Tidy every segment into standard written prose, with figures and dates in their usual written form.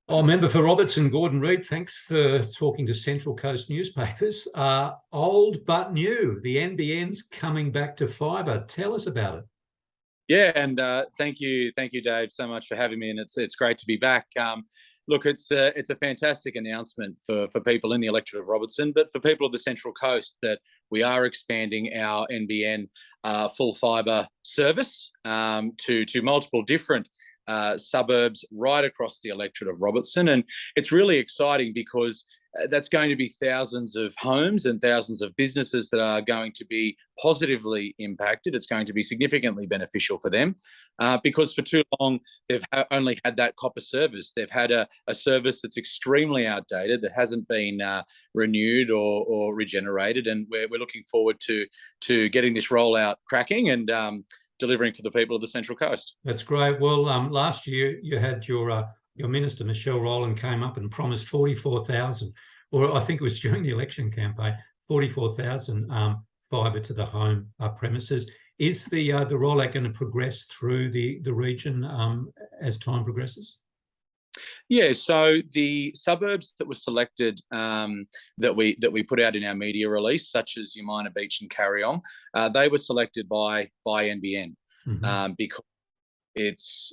Oh, member for Robertson, Gordon Reid, thanks for talking to Central Coast newspapers. Old but new, the NBN's coming back to fibre. Tell us about it. Yeah, and thank you, Dave, so much for having me, and it's great to be back. Look, it's a fantastic announcement for people in the electorate of Robertson, but for people of the Central Coast, that we are expanding our NBN full fibre service to multiple different suburbs right across the electorate of Robertson, and it's really exciting because that's going to be thousands of homes and thousands of businesses that are going to be positively impacted. It's going to be significantly beneficial for them because for too long they've only had that copper service. They've had a service that's extremely outdated, that hasn't been renewed or regenerated, and we're looking forward to getting this rollout cracking and delivering for the people of the Central Coast. That's great. Well, last year you had your minister, Michelle Rowland, came up and promised 44,000, or I think it was during the election campaign, 44,000 fibre to the home premises. Is the rollout going to progress through the region as time progresses? Yeah, so the suburbs that were selected that we put out in our media release, such as Umina Beach and Carryong, they were selected by NBN because it's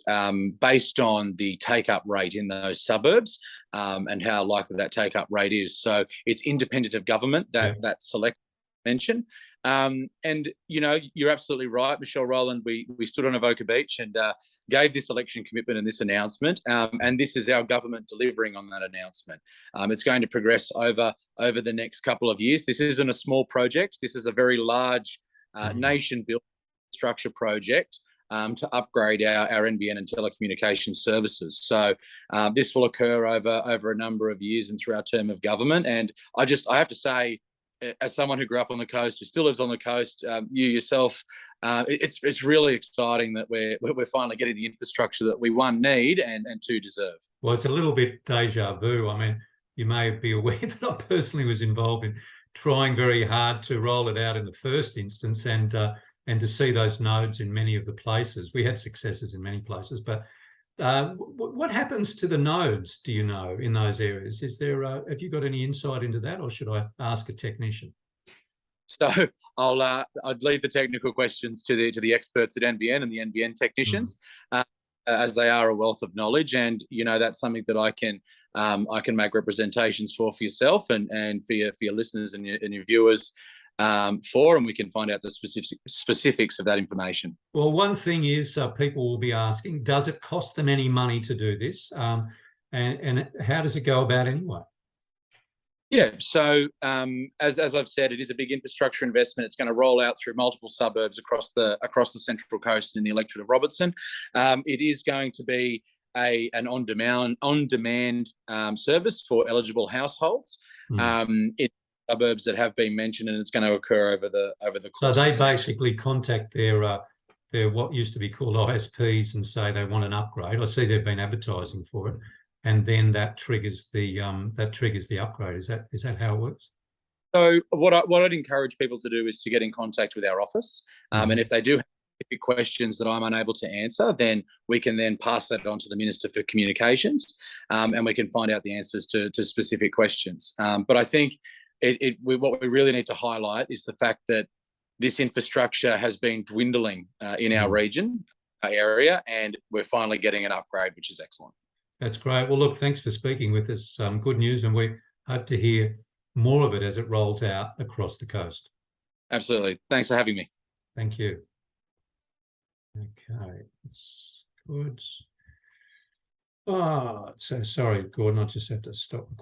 based on the take-up rate in those suburbs and how likely that take-up rate is. So it's independent of government, that select mention. And, you know, you're absolutely right, Michelle Rowland. We stood on Avoca Beach and gave this election commitment and this announcement. And this is our government delivering on that announcement. It's going to progress over the next couple of years. This isn't a small project. This is a very large nation-built infrastructure project to upgrade our NBN and telecommunications services. So this will occur over a number of years and through our term of government. And I have to say, as someone who grew up on the coast, who still lives on the coast, you yourself, it's really exciting that we're finally getting the infrastructure that we, one, need and two, deserve. Well, it's a little bit deja vu. I mean, you may be aware that I personally was involved in trying very hard to roll it out in the first instance, and to see those nodes in many of the places. We had successes in many places, but what happens to the nodes, do you know, in those areas? Is there, have you got any insight into that, or should I ask a technician? So I'd leave the technical questions to the experts at NBN and the NBN technicians, as they are a wealth of knowledge. And, you know, that's something that I can make representations for yourself and for your listeners and your viewers, and we can find out the specifics of that information. Well, one thing is people will be asking, does it cost them any money to do this? And how does it go about anyway? Yeah, so as I've said, it is a big infrastructure investment. It's going to roll out through multiple suburbs across the Central Coast and the electorate of Robertson. It is going to be an on-demand service for eligible households. It suburbs that have been mentioned, and it's going to occur over the course. So they basically contact their what used to be called ISPs and say they want an upgrade. I see they've been advertising for it, and then that triggers the upgrade. Is that how it works? So what I'd encourage people to do is to get in contact with our office, and if they do have specific questions that I'm unable to answer, then we can then pass that on to the Minister for Communications, and we can find out the answers to specific questions. But I think what we really need to highlight is the fact that this infrastructure has been dwindling in our region, area, and we're finally getting an upgrade, which is excellent. That's great. Well, look, thanks for speaking with us. Good news, and we hope to hear more of it as it rolls out across the coast. Absolutely. Thanks for having me. Thank you. Okay, that's good. Oh, so sorry, Gordon, I just have to stop.